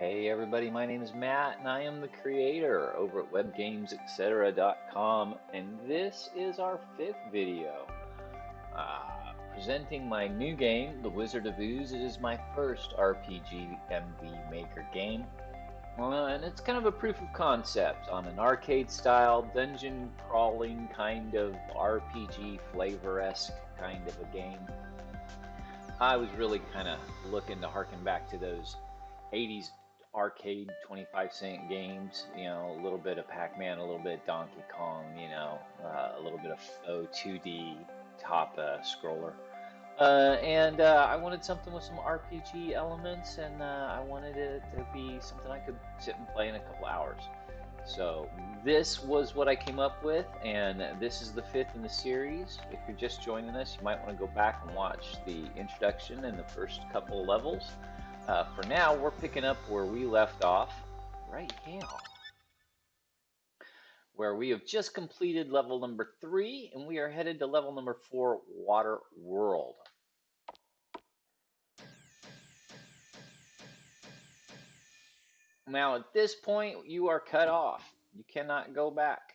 Hey everybody, my name is Matt and I am the creator over at webgamesetc.com, and this is our fifth video presenting my new game, The Wizard of Ooze. It is my first RPG MV Maker game, and it's kind of a proof of concept on an arcade style dungeon crawling kind of RPG flavor-esque kind of a game. I was really kind of looking to harken back to those 80s arcade 25-cent games, you know, a little bit of Pac-Man, a little bit of Donkey Kong, you know, a little bit of faux 2D top scroller. I wanted something with some RPG elements, and I wanted it to be something I could sit and play in a couple hours. So this was what I came up with, and this is the fifth in the series. If you're just joining us, you might want to go back and watch the introduction and the first couple of levels. For now, we're picking up where we left off right here, where we have just completed level number 3, and we are headed to level number 4, Whirled. Now, at this point, you are cut off. You cannot go back.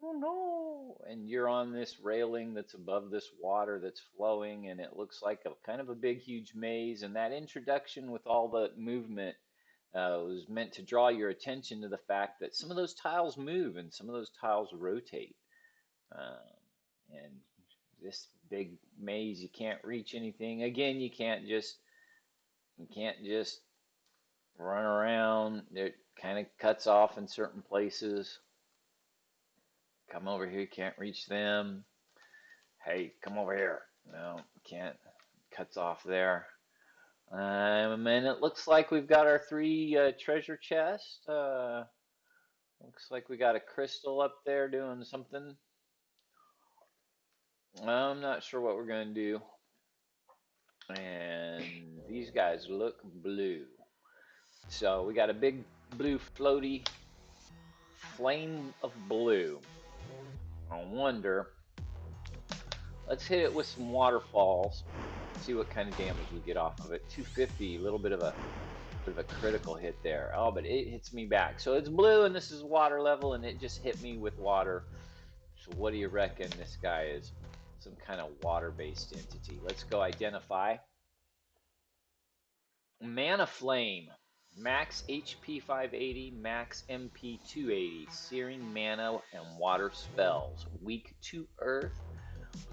Oh no! And you're on this railing that's above this water that's flowing, and it looks like a kind of a big, huge maze. And that introduction with all the movement was meant to draw your attention to the fact that some of those tiles move and some of those tiles rotate. And this big maze, you can't reach anything. Again, you can't just run around. It kind of cuts off in certain places. Come over here, you can't reach them. Hey, come over here. No, can't. Cuts off there. And it looks like we've got our 3 treasure chests. Looks like we got a crystal up there doing something. I'm not sure what we're going to do. And these guys look blue. So we got a big blue floaty flame of blue. I wonder, let's hit it with some waterfalls, see what kind of damage we get off of it. 250, a little bit of a critical hit there. Oh, but it hits me back. So it's blue, and this is water level, and it just hit me with water. So what do you reckon this guy is? Some kind of water-based entity. Let's go identify. Mana Flame. Max HP 580, max MP 280, searing mana and water spells, weak to earth,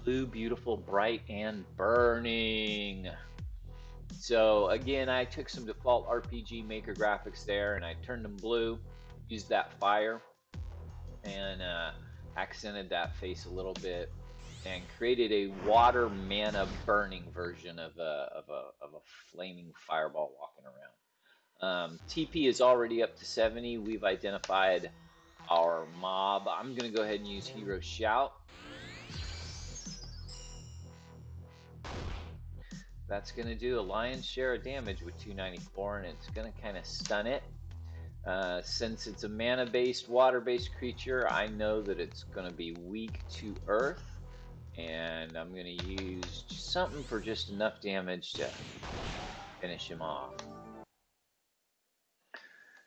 blue, beautiful, bright, and burning. So again, I took some default RPG Maker graphics there and I turned them blue, used that fire, and accented that face a little bit, and created a water mana burning version of a flaming fireball walking around. TP is already up to 70. We've identified our mob. I'm going to go ahead and use Hero Shout. That's going to do a lion's share of damage with 294, and it's going to kind of stun it. Since it's a mana-based, water-based creature, I know that it's going to be weak to earth, and I'm going to use something for just enough damage to finish him off.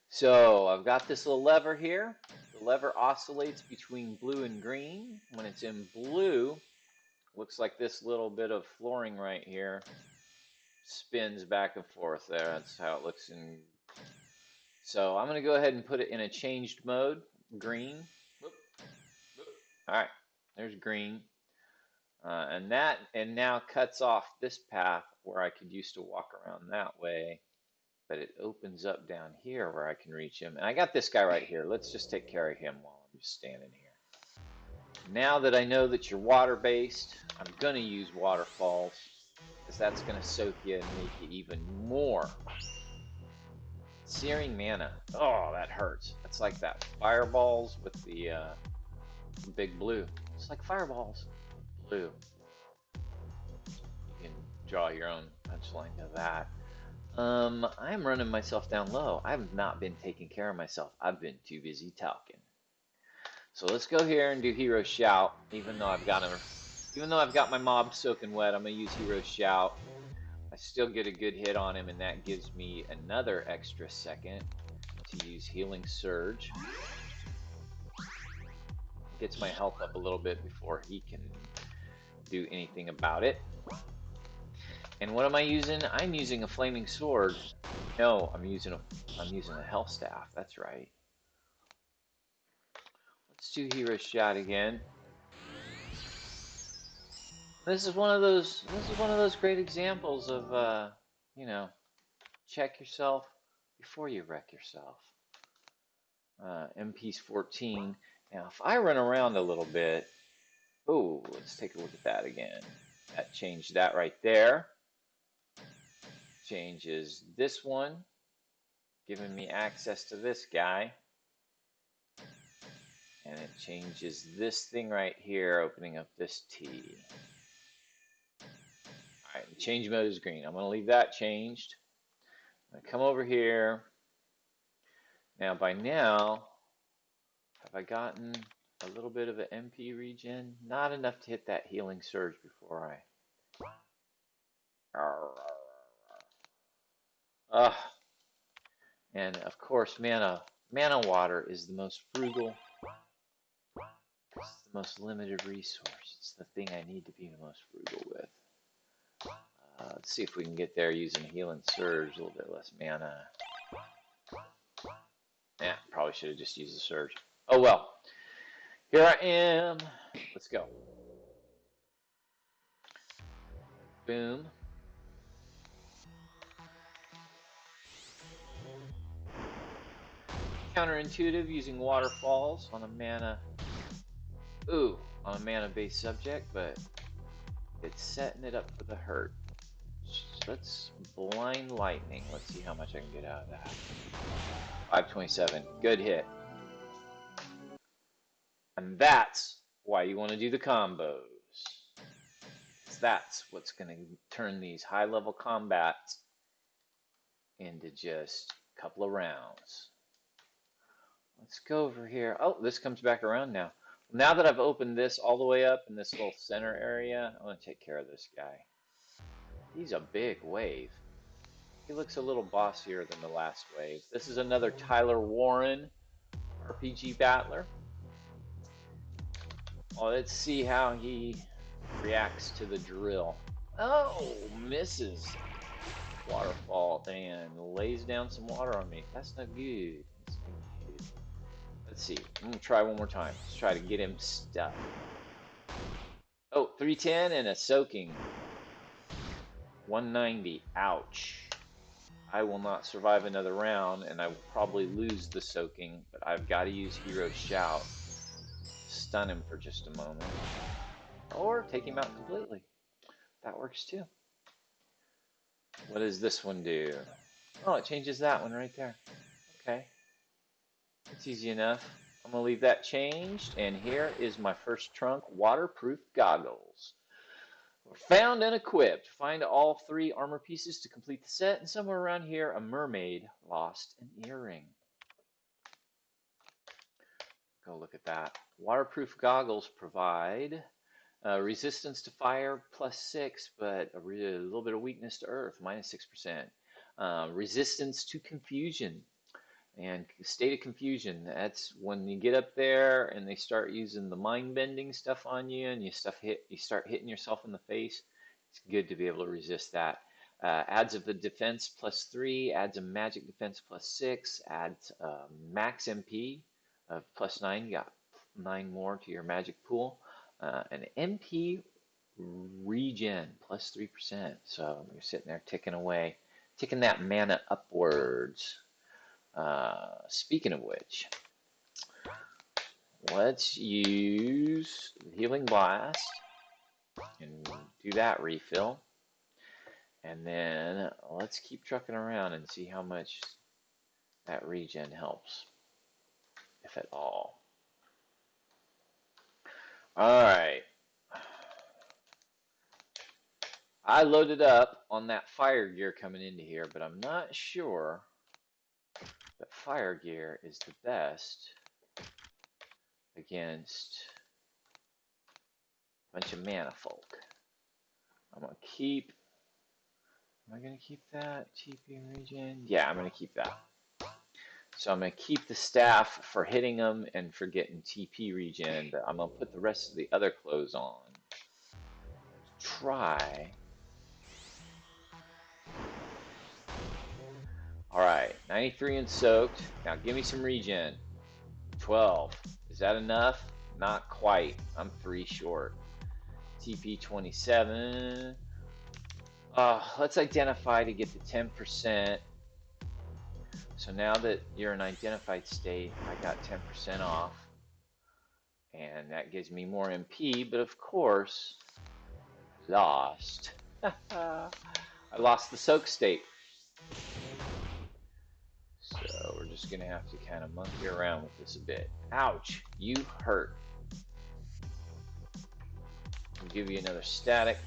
So I've got this little lever here. The lever oscillates between blue and green. When it's in blue, looks like this little bit of flooring right here spins back and forth there. That's how it looks in. So I'm going to go ahead and put it in a changed mode, green. All right, there's green. And now cuts off this path where I could used to walk around that way. But it opens up down here where I can reach him. And I got this guy right here. Let's just take care of him while I'm just standing here. Now that I know that you're water-based, I'm going to use waterfalls, because that's going to soak you and make you even more. Searing mana. Oh, that hurts. It's like that fireballs with the big blue. It's like fireballs. Blue. You can draw your own punchline to that. I'm running myself down low. I've not been taking care of myself. I've been too busy talking. So let's go here and do Hero Shout. Even though I've got my mob soaking wet, I'm gonna use Hero Shout. I still get a good hit on him, and that gives me another extra second to use Healing Surge. Gets my health up a little bit before he can do anything about it. And what am I using? I'm using a flaming sword. No, I'm using a health staff. That's right. Let's do Hero Shot again. This is one of those great examples of you know, check yourself before you wreck yourself. MP's 14. Now, if I run around a little bit, oh, let's take a look at that again. That changed that right there. Changes this one, giving me access to this guy. And it changes this thing right here, opening up this T. Alright, change mode is green. I'm going to leave that changed. I'm going to come over here. Now, by now, have I gotten a little bit of an MP regen? Not enough to hit that healing surge before I... And of course, mana water is the most frugal. It's the most limited resource. It's the thing I need to be the most frugal with. Let's see if we can get there using healing surge. A little bit less mana. Yeah, probably should have just used the surge. Oh well. Here I am. Let's go. Boom. Counterintuitive using waterfalls on a mana. Ooh, on a mana-based subject, but it's setting it up for the hurt. Let's blind lightning. Let's see how much I can get out of that. 527. Good hit. And that's why you want to do the combos. Because that's what's going to turn these high-level combats into just a couple of rounds. Let's go over here. Oh, this comes back around now. Now that I've opened this all the way up in this little center area, I'm going to take care of this guy. He's a big wave. He looks a little bossier than the last wave. This is another Tyler Warren RPG battler. Well, let's see how he reacts to the drill. Oh, misses. Waterfall and lays down some water on me. That's not good. That's not good. Let's see. I'm going to try one more time. Let's try to get him stuck. Oh, 310 and a soaking. 190. Ouch. I will not survive another round, and I will probably lose the soaking, but I've got to use Hero Shout. Stun him for just a moment. Or take him out completely. That works too. What does this one do? Oh, it changes that one right there. Okay. It's easy enough. I'm going to leave that changed, and here is my first trunk, waterproof goggles. Found and equipped. Find all 3 armor pieces to complete the set, and somewhere around here, a mermaid lost an earring. Go look at that. Waterproof goggles provide resistance to fire +6, but a little bit of weakness to earth, -6%. Resistance to confusion. And state of confusion, that's when you get up there and they start using the mind-bending stuff on you and you start hitting yourself in the face. It's good to be able to resist that. Adds of the defense +3, adds a magic defense +6, adds max MP of +9. You got 9 more to your magic pool. An MP regen +3%. So you're sitting there ticking away, ticking that mana upwards. Speaking of which, let's use Healing Blast and do that refill. And then let's keep trucking around and see how much that regen helps, if at all. Alright. I loaded up on that fire gear coming into here, but I'm not sure that fire gear is the best against a bunch of mana folk. I'm going to keep Am I going to keep that? TP regen? Yeah, I'm going to keep that. So I'm going to keep the staff for hitting them and for getting TP regen, but I'm going to put the rest of the other clothes on. Try. Alright, 93 and soaked. Now give me some regen. 12. Is that enough? Not quite. I'm 3 short. TP 27. Let's identify to get the 10%. So now that you're in identified state, I got 10% off. And that gives me more MP, but of course, lost. I lost the soak state. So we're just gonna have to kind of monkey around with this a bit. Ouch, you hurt. I'll give you another static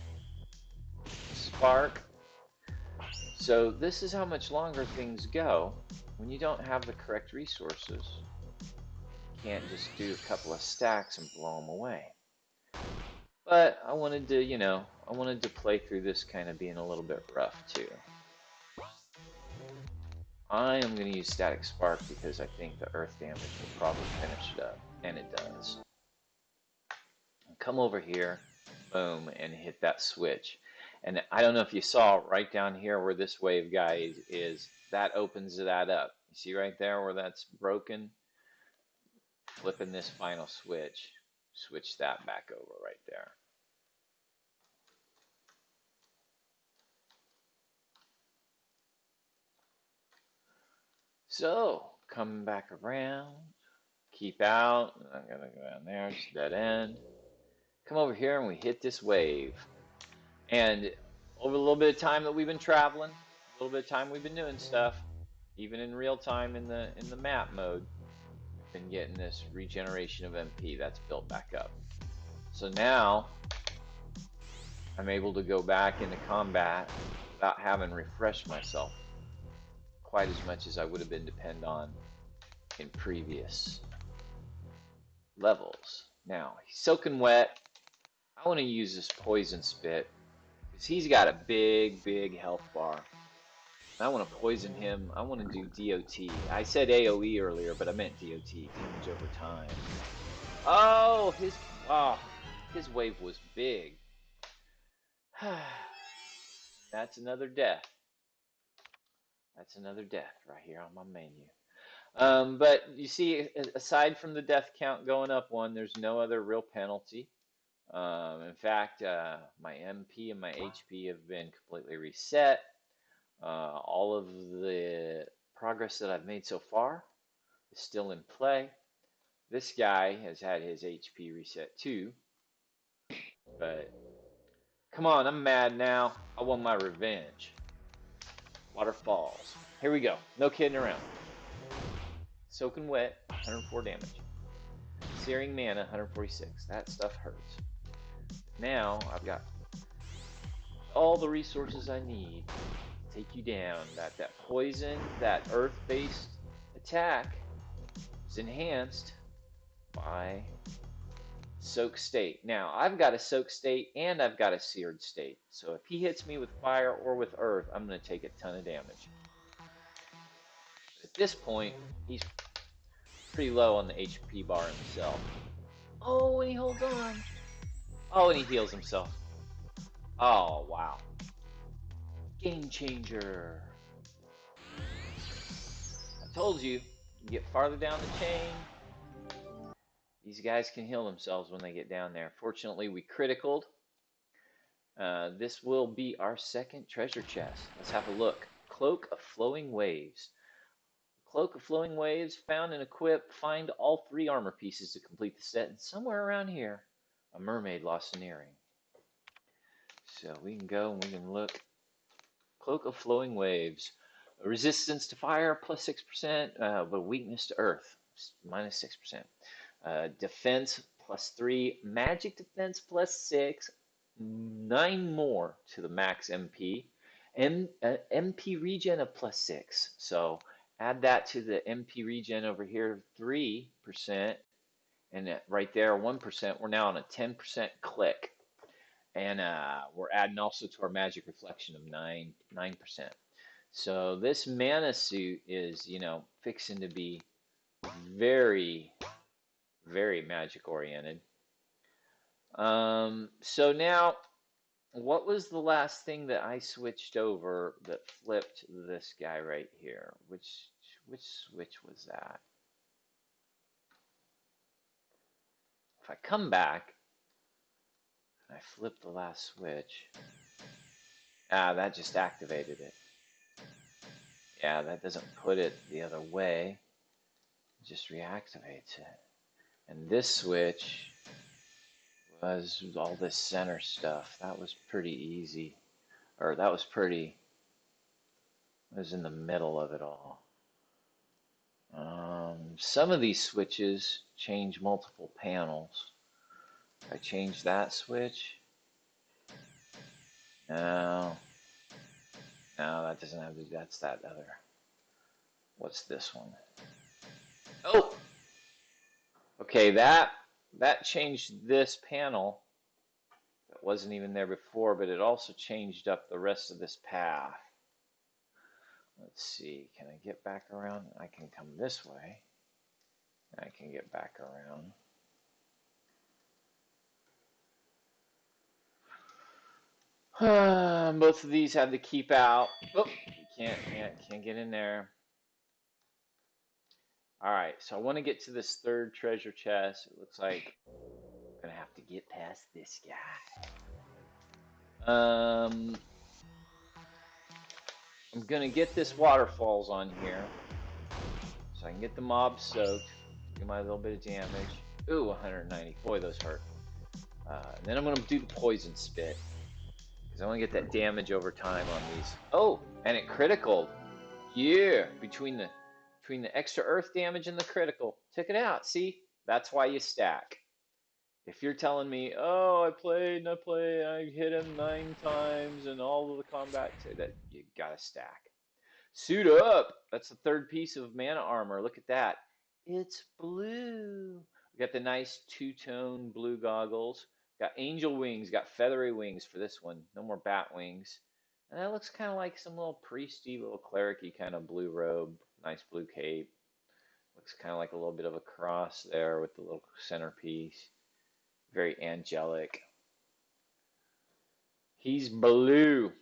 spark. So this is how much longer things go when you don't have the correct resources. You can't just do a couple of stacks and blow them away. But I wanted to, I wanted to play through this kind of being a little bit rough too. I am going to use Static Spark because I think the earth damage will probably finish it up, and it does. Come over here, boom, and hit that switch. And I don't know if you saw right down here where this wave guy is, that opens that up. You see right there where that's broken? Flipping this final switch, switch that back over right there. So, coming back around, keep out, I'm gonna go down there, it's dead end. Come over here and we hit this wave. And over a little bit of time that we've been traveling, a little bit of time we've been doing stuff, even in real time in the map mode, we've been getting this regeneration of MP that's built back up. So now I'm able to go back into combat without having refreshed myself quite as much as I would have been depend on in previous levels. Now, he's soaking wet. I want to use this poison spit because he's got a big health bar. I want to poison him. I want to do DOT. I said AoE earlier, but I meant DOT, damage over time. Oh, his wave was big. That's another death. That's another death right here on my menu. But you see, aside from the death count going up one, there's no other real penalty. In fact, my MP and my HP have been completely reset. All of the progress that I've made so far is still in play. This guy has had his HP reset too. But come on, I'm mad now. I want my revenge. Waterfalls. Here we go. No kidding around. Soaking wet, 104 damage. Searing mana, 146. That stuff hurts. Now I've got all the resources I need to take you down. That poison, that earth-based attack is enhanced by soak state. Now, I've got a soak state and I've got a seared state. So if he hits me with fire or with earth, I'm going to take a ton of damage. At this point, he's pretty low on the HP bar himself. Oh, and he holds on. Oh, and he heals himself. Oh, wow. Game changer. I told you, you get farther down the chain, these guys can heal themselves when they get down there. Fortunately, we criticaled. This will be our second treasure chest. Let's have a look. Cloak of Flowing Waves. Cloak of Flowing Waves, found and equipped. Find all 3 armor pieces to complete the set. And somewhere around here, a mermaid lost an earring. So we can go and we can look. Cloak of Flowing Waves. Resistance to fire plus 6%, but weakness to earth minus 6%. Defense plus 3, magic defense plus 6, 9 more to the max MP, and MP regen of plus 6. So add that to the MP regen over here, 3%, and right there, 1%. We're now on a 10% click. And we're adding also to our magic reflection of 9%. So this mana suit is, you know, fixing to be very, very magic oriented. So now, what was the last thing that I switched over that flipped this guy right here? Which switch was that? If I come back, I flip the last switch. That just activated it. Yeah, that doesn't put it the other way. It just reactivates it. And this switch was all this center stuff. That was pretty easy. Or that was pretty... It was in the middle of it all. Some of these switches change multiple panels. If I change that switch... No, that doesn't have to. That's that other. What's this one? Oh, okay. That changed this panel. That wasn't even there before, but it also changed up the rest of this path. Let's see. Can I get back around? I can come this way. I can get back around. Both of these had to keep out. Oh, you can't get in there. All right, so I want to get to this third treasure chest. It looks like I'm gonna have to get past this guy. I'm gonna get this waterfalls on here, so I can get the mob soaked. Do my little bit of damage. Ooh, 190. Boy, those hurt. And then I'm gonna do the poison spit. Because I want to get that damage over time on these. Oh, and it critical. Yeah, between the extra earth damage and the critical. Check it out. See, that's why you stack. If you're telling me, oh, I hit him 9 times and all of the combat, that you gotta stack. Suit up. That's the third piece of mana armor. Look at that. It's blue. We got the nice two-tone blue goggles. Got angel wings, got feathery wings for this one. No more bat wings. And that looks kind of like some little priesty, little clericy kind of blue robe. Nice blue cape. Looks kind of like a little bit of a cross there with the little centerpiece. Very angelic. He's blue.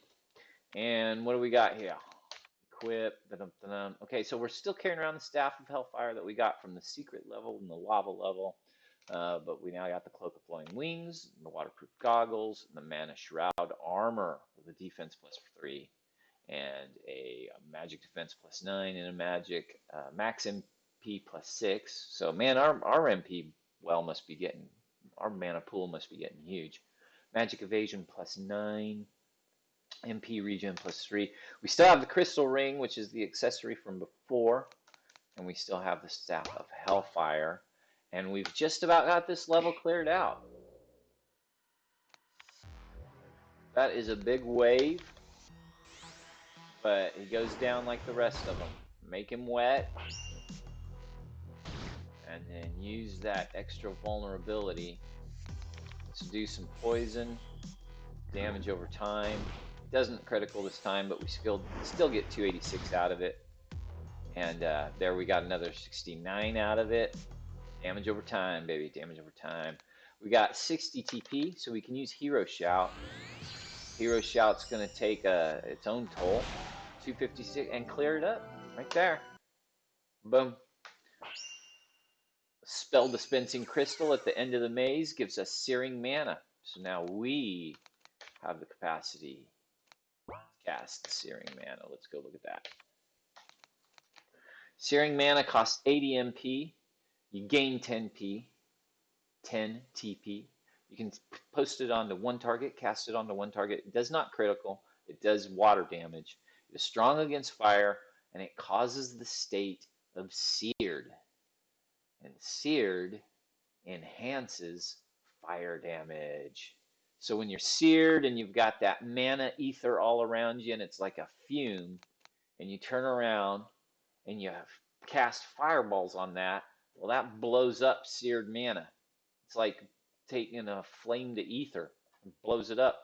And what do we got here? Equip. Okay, so we're still carrying around the Staff of Hellfire that we got from the secret level and the lava level. But we now got the Cloak of Flowing Wings, the waterproof goggles, and the Mana Shroud armor with a defense +3 and a magic defense +9 and a magic max MP +6. So man, our MP must be getting, our mana pool must be getting huge. Magic evasion +9, MP regen +3. We still have the crystal ring, which is the accessory from before, and we still have the Staff of Hellfire. And we've just about got this level cleared out. That is a big wave, but he goes down like the rest of them. Make him wet, and then use that extra vulnerability to do some poison damage over time. Doesn't critical this time, but we still get 286 out of it. And there we got another 69 out of it. Damage over time, baby. Damage over time. We got 60 TP, so we can use Hero Shout. Hero Shout's going to take its own toll. 256, and clear it up. Right there. Boom. Spell Dispensing Crystal at the end of the maze gives us Searing Mana. So now we have the capacity to cast the Searing Mana. Let's go look at that. Searing Mana costs 80 MP. You gain 10 TP. You can post it onto one target, cast it onto one target. It does not critical. It does water damage. It is strong against fire, and it causes the state of seared. And seared enhances fire damage. So when you're seared and you've got that mana ether all around you, and it's like a fume, and you turn around and you cast fireballs on that, well, that blows up seared mana. It's like taking a flame to ether. blows it up.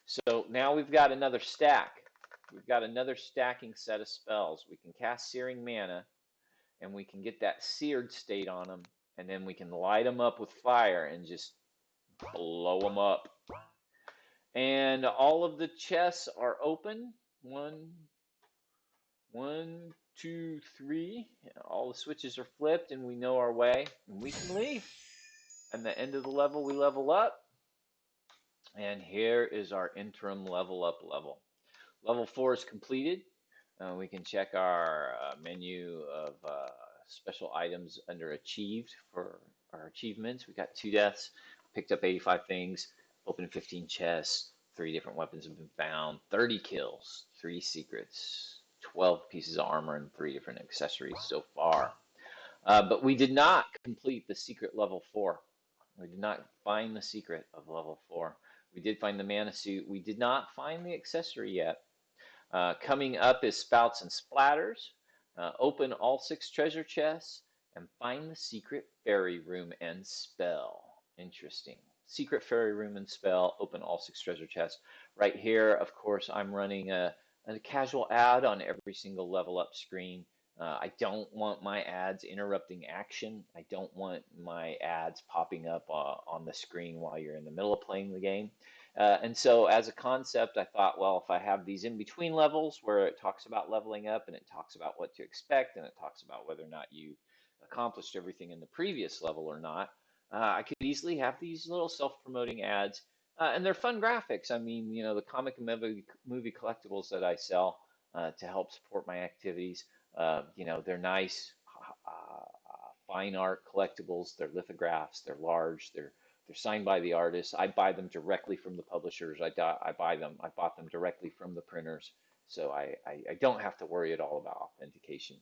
So now we've got another stack. We've got another stacking set of spells. We can cast Searing Mana, and we can get that seared state on them, and then we can light them up with fire and just blow them up. And all of the chests are open. One, two, three. All the switches are flipped, and we know our way, and we can leave. And the end of the level, we level up. And here is our interim level up level. Level 4 is completed. We can check our menu of special items under achieved for our achievements. We got 2 deaths, picked up 85 things, opened 15 chests, 3 different weapons have been found, 30 kills, 3 secrets, 12 pieces of armor, and 3 different accessories so far. But we did not complete the secret level 4. We did not find the secret of level 4. We did find the mana suit. We did not find the accessory yet. Coming up is Spouts and Splatters. Open all 6 treasure chests and find the secret fairy room and spell. Interesting. Secret fairy room and spell. Open all 6 treasure chests. Right here, of course, I'm running a casual ad on every single level up screen. I don't want my ads interrupting action. I don't want my ads popping up on the screen while you're in the middle of playing the game. And so as a concept, I thought, well, if I have these in between levels where it talks about leveling up and it talks about what to expect and it talks about whether or not you accomplished everything in the previous level or not, I could easily have these little self-promoting ads. And they're fun graphics. I mean, you know, the comic and movie collectibles that I sell to help support my activities, you know, they're nice, fine art collectibles. They're lithographs. They're large. They're signed by the artists. I buy them directly from the publishers. I bought them directly from the printers, so I don't have to worry at all about authentication.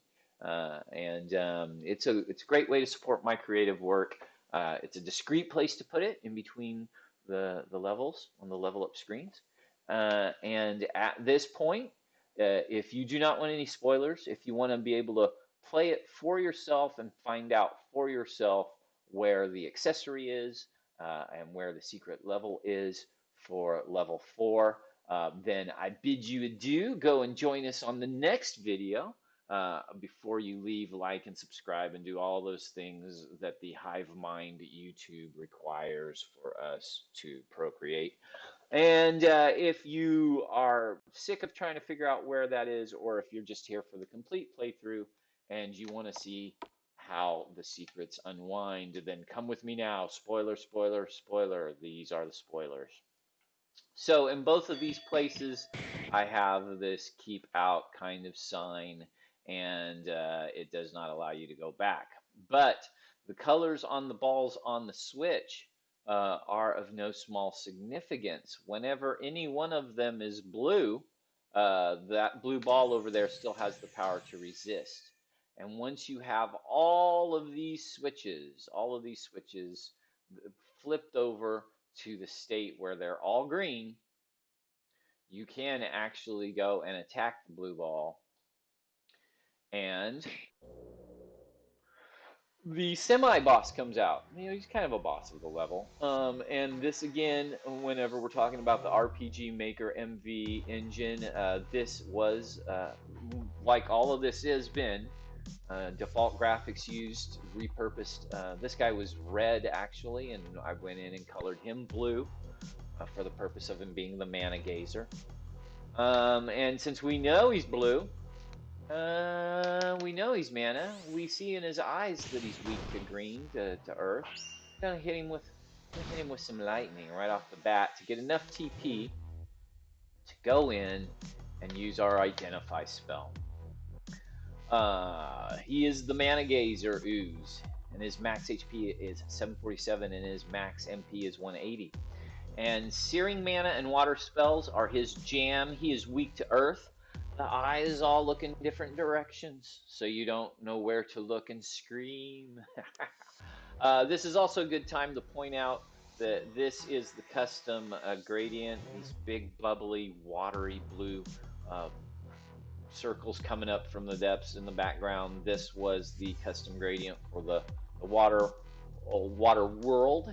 It's a great way to support my creative work. It's a discreet place to put it in between the levels on the level up screens. And at this point, if you do not want any spoilers, if you want to be able to play it for yourself and find out for yourself where the accessory is, and where the secret level is for level 4, then I bid you adieu. Go and join us on the next video. Before you leave, like and subscribe and do all those things that the hive mind YouTube requires for us to procreate. And if you are sick of trying to figure out where that is, or if you're just here for the complete playthrough and you want to see how the secrets unwind, then come with me now. Spoiler, spoiler, spoiler. These are the spoilers. So in both of these places, I have this keep out kind of sign, and it does not allow you to go back. But the colors on the balls on the switch are of no small significance. Whenever any one of them is blue, that blue ball over there still has the power to resist. And once you have all of these switches flipped over to the state where they're all green, you can actually go and attack the blue ball. And the semi-boss comes out. You know, he's kind of a boss of the level. And this, again, whenever we're talking about the RPG Maker MV engine, this was, like all of this has been, default graphics used, repurposed. This guy was red, actually, and I went in and colored him blue for the purpose of him being the mana gazer. And since we know he's blue, we know he's mana. We see in his eyes that he's weak to green, to earth. Gonna hit him with some lightning right off the bat to get enough TP to go in and use our identify spell. He is the mana gazer ooze, and his max HP is 747 and his max MP is 180. And searing mana and water spells are his jam. He is weak to earth. The eyes all look in different directions, so you don't know where to look and scream. This is also a good time to point out that this is the custom gradient, these big, bubbly, watery blue circles coming up from the depths in the background. This was the custom gradient for the water world.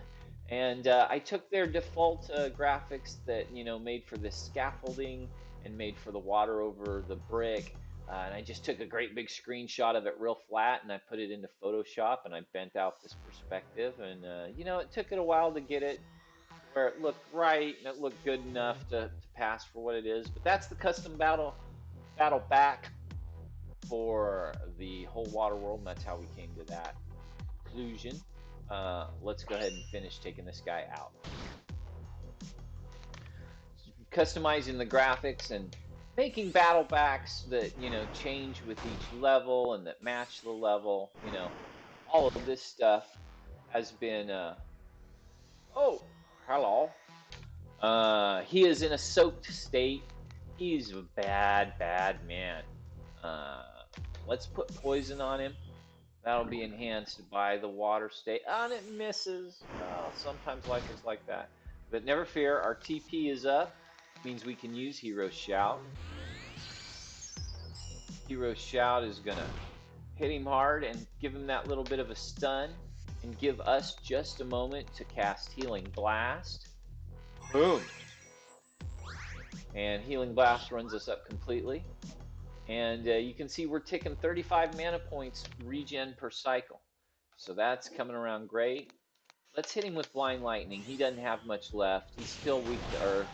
And I took their default graphics that made for this scaffolding and made for the water over the brick, and I just took a great big screenshot of it real flat, and I put it into Photoshop, and I bent out this perspective, and it took it a while to get it where it looked right and it looked good enough to pass for what it is. But that's the custom battle back for the whole water world, and that's how we came to that conclusion. Let's go ahead and finish taking this guy out. Customizing the graphics and making battle backs that change with each level and that match the level. All of this stuff has been. Oh, hello. He is in a soaked state. He's a bad, bad man. Uh, let's put poison on him. That'll be enhanced by the water state. Oh, and it misses. Oh, sometimes life is like that. But never fear, our TP is up. Means we can use Hero Shout. Hero Shout is going to hit him hard and give him that little bit of a stun and give us just a moment to cast Healing Blast. Boom! And Healing Blast runs us up completely. And you can see we're ticking 35 mana points regen per cycle. So that's coming around great. Let's hit him with Blind Lightning. He doesn't have much left. He's still weak to Earth.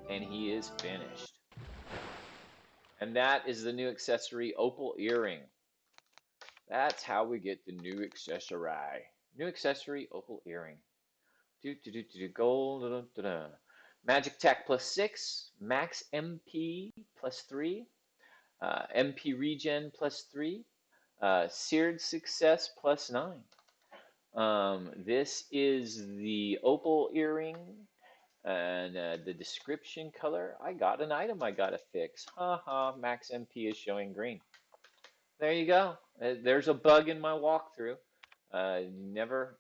And he is finished. And that is the new accessory, Opal Earring. That's how we get the new accessory. New accessory, Opal Earring. Gold. Magic attack +6. Max MP +3. MP regen +3. Seared success +9. This is the Opal Earring. And the description color, I got an item I gotta fix. Haha, Max MP is showing green. There you go. There's a bug in my walkthrough. Never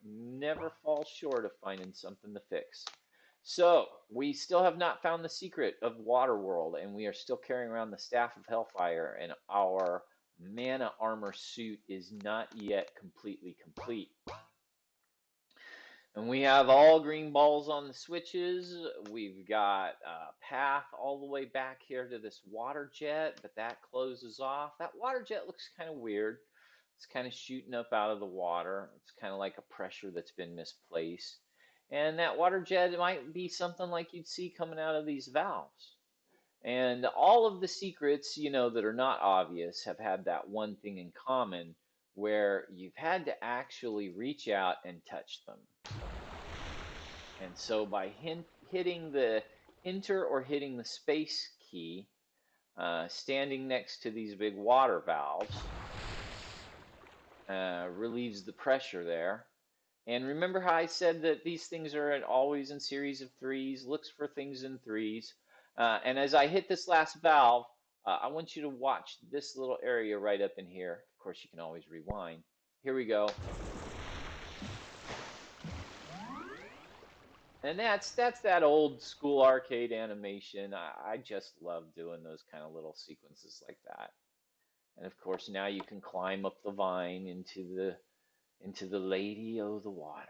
fall short of finding something to fix. So, we still have not found the secret of Waterworld, and we are still carrying around the Staff of Hellfire, and our mana armor suit is not yet completely complete. And we have all green balls on the switches. We've got a path all the way back here to this water jet, but that closes off. That water jet looks kind of weird. It's kind of shooting up out of the water. It's kind of like a pressure that's been misplaced. And that water jet might be something like you'd see coming out of these valves. And all of the secrets, that are not obvious have had that one thing in common where you've had to actually reach out and touch them. And so by hitting the enter or hitting the space key, standing next to these big water valves relieves the pressure there. And remember how I said that these things are always in series of threes, looks for things in threes. And as I hit this last valve, I want you to watch this little area right up in here. Of course, you can always rewind. Here we go. And that's that old school arcade animation. I just love doing those kind of little sequences like that. And of course, now you can climb up the vine into the Lady o' the Water.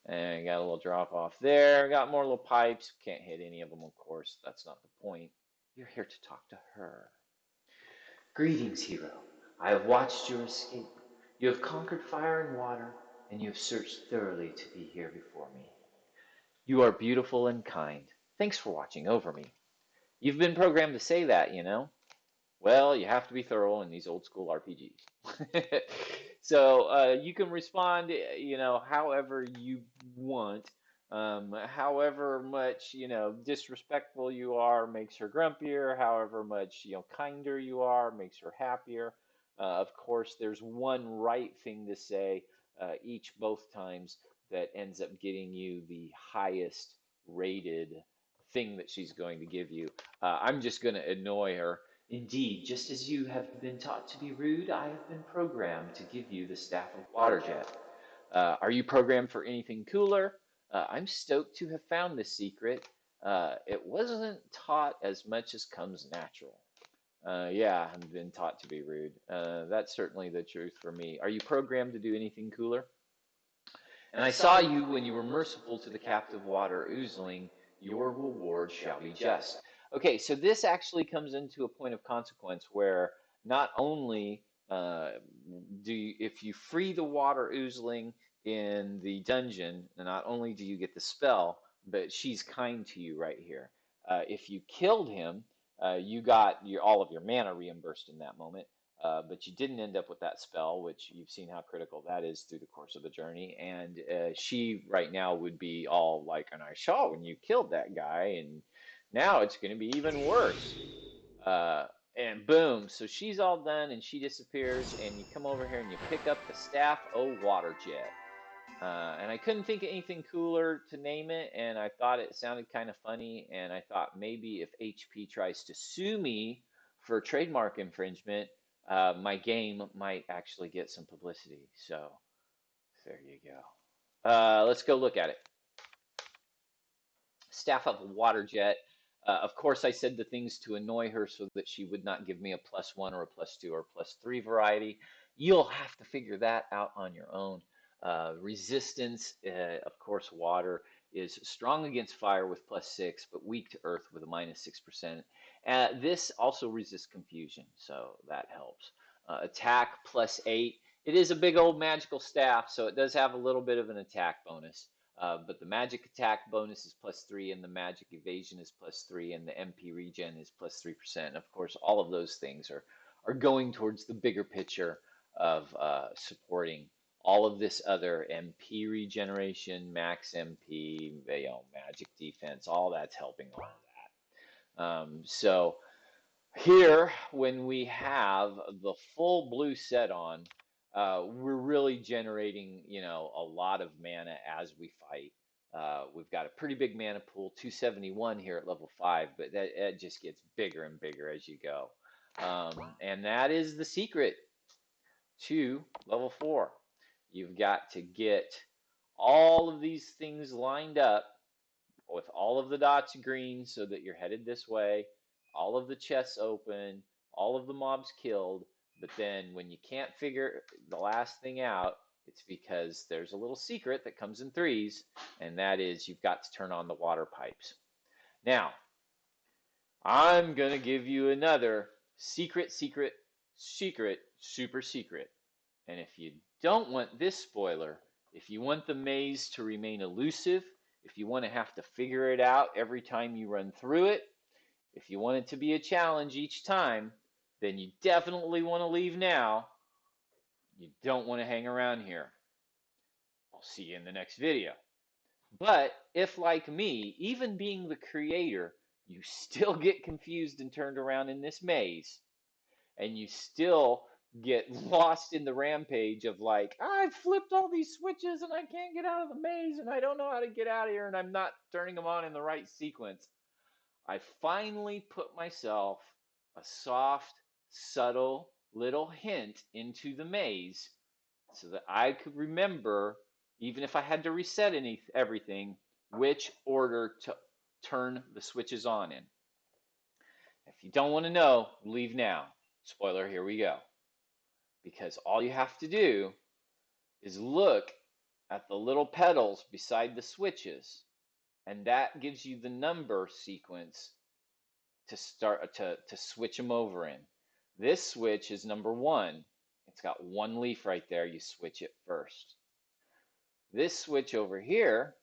And got a little drop off there. Got more little pipes. Can't hit any of them, of course. That's not the point. You're here to talk to her. Greetings, hero. I have watched your escape. You have conquered fire and water, and you have searched thoroughly to be here before me. You are beautiful and kind. Thanks for watching over me. You've been programmed to say that, Well, you have to be thorough in these old school RPGs. So you can respond, however you want. However much, disrespectful you are makes her grumpier. However much, kinder you are makes her happier. Of course, there's one right thing to say both times that ends up getting you the highest rated thing that she's going to give you. I'm just going to annoy her. Indeed, just as you have been taught to be rude, I have been programmed to give you the Staff of Waterjet. Are you programmed for anything cooler? I'm stoked to have found this secret. It wasn't taught as much as comes natural. Yeah, I've been taught to be rude. That's certainly the truth for me. Are you programmed to do anything cooler? And I saw you when you were merciful to the captive water oozling. Your reward shall be just. Okay, so this actually comes into a point of consequence where not only if you free the water oozling in the dungeon, not only do you get the spell, but she's kind to you right here. If you killed him, you got all of your mana reimbursed in that moment. But you didn't end up with that spell, which you've seen how critical that is through the course of the journey. And she right now would be all like, and I saw when you killed that guy, and now it's going to be even worse. Uh, and boom, so she's all done, and she disappears, and you come over here and you pick up the Staff O Water Jet. And I couldn't think of anything cooler to name it, and I thought it sounded kind of funny, and I thought maybe if HP tries to sue me for trademark infringement, my game might actually get some publicity. So there you go. Let's go look at it. Staff of Waterjet. Of course, I said the things to annoy her so that she would not give me a +1 or a +2 or a +3 variety. You'll have to figure that out on your own. Resistance, of course, water is strong against fire with +6, but weak to earth with a -6%. This also resists confusion, so that helps. Attack +8. It is a big old magical staff, so it does have a little bit of an attack bonus. But the magic attack bonus is +3, and the magic evasion is +3, and the MP regen is +3%. Of course, all of those things are going towards the bigger picture of supporting all of this other MP regeneration, max MP, magic defense, all that's helping all of that. So here, when we have the full blue set on, we're really generating, a lot of mana as we fight. We've got a pretty big mana pool, 271 here at level 5, but that just gets bigger and bigger as you go. And that is the secret to level 4. You've got to get all of these things lined up with all of the dots green so that you're headed this way, all of the chests open, all of the mobs killed. But then when you can't figure the last thing out, it's because there's a little secret that comes in 3s, and that is you've got to turn on the water pipes. Now, I'm going to give you another secret, super secret. And if you don't want this spoiler, if you want the maze to remain elusive, if you want to have to figure it out every time you run through it, if you want it to be a challenge each time, then you definitely want to leave now. You don't want to hang around here. I'll see you in the next video. But if, like me, even being the creator, you still get confused and turned around in this maze, and you still get lost in the rampage of like, I've flipped all these switches and I can't get out of the maze and I don't know how to get out of here and I'm not turning them on in the right sequence, I finally put myself a soft, subtle little hint into the maze so that I could remember, even if I had to reset everything, which order to turn the switches on in. If you don't want to know, leave now. Spoiler, here we go. Because all you have to do is look at the little pedals beside the switches, and that gives you the number sequence to start to switch them over in. This switch is number 1. It's got 1 leaf right there. You switch it first. This switch over here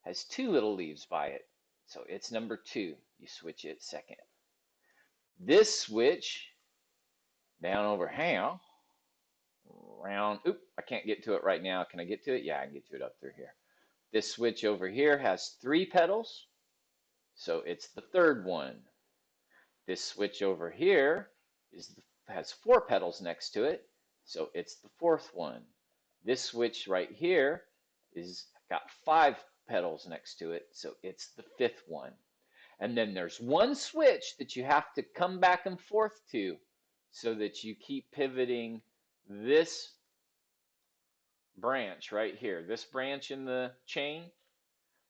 has 2 little leaves by it, so it's number 2. You switch it second. This switch down over here, I can't get to it right now. Can I get to it? Yeah, I can get to it up through here. This switch over here has 3 pedals, so it's the 3rd one. This switch over here has 4 pedals next to it, so it's the 4th one. This switch right here is got 5 pedals next to it, so it's the 5th one. And then there's one switch that you have to come back and forth to so that you keep pivoting this branch right here, this branch in the chain.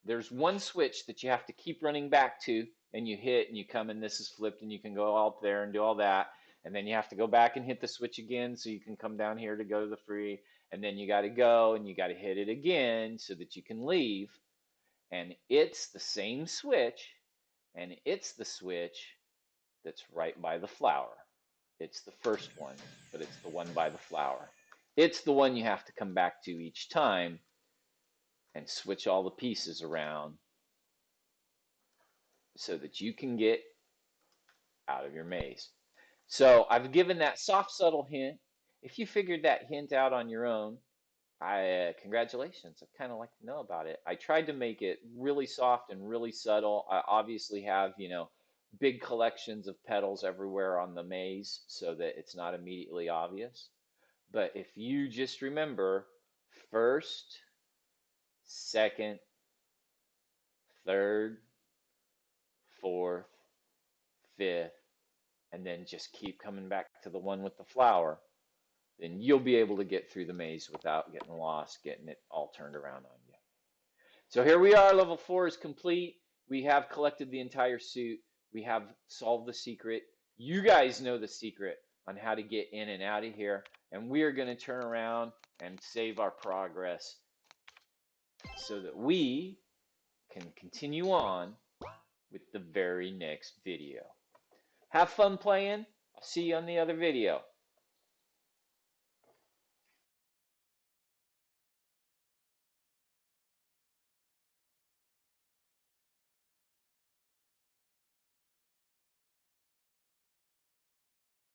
There's one switch that you have to keep running back to, and you hit and you come and this is flipped and you can go up there and do all that, and then you have to go back and hit the switch again so you can come down here to go to the free, and then you got to go and you got to hit it again so that you can leave. And it's the same switch, and it's the switch that's right by the flower. It's the first one, but it's the one by the flower. It's the one you have to come back to each time and switch all the pieces around so that you can get out of your maze. So I've given that soft, subtle hint. If you figured that hint out on your own, congratulations. I'd kind of like to know about it. I tried to make it really soft and really subtle. I obviously have, big collections of petals everywhere on the maze so that it's not immediately obvious. But if you just remember first, second, third, fourth, fifth, and then just keep coming back to the one with the flower, then you'll be able to get through the maze without getting lost, getting it all turned around on you. So here we are, level 4 is complete. We have collected the entire suit. We have solved the secret. You guys know the secret on how to get in and out of here, and we are going to turn around and save our progress so that we can continue on with the very next video. Have fun playing. I'll see you on the other video.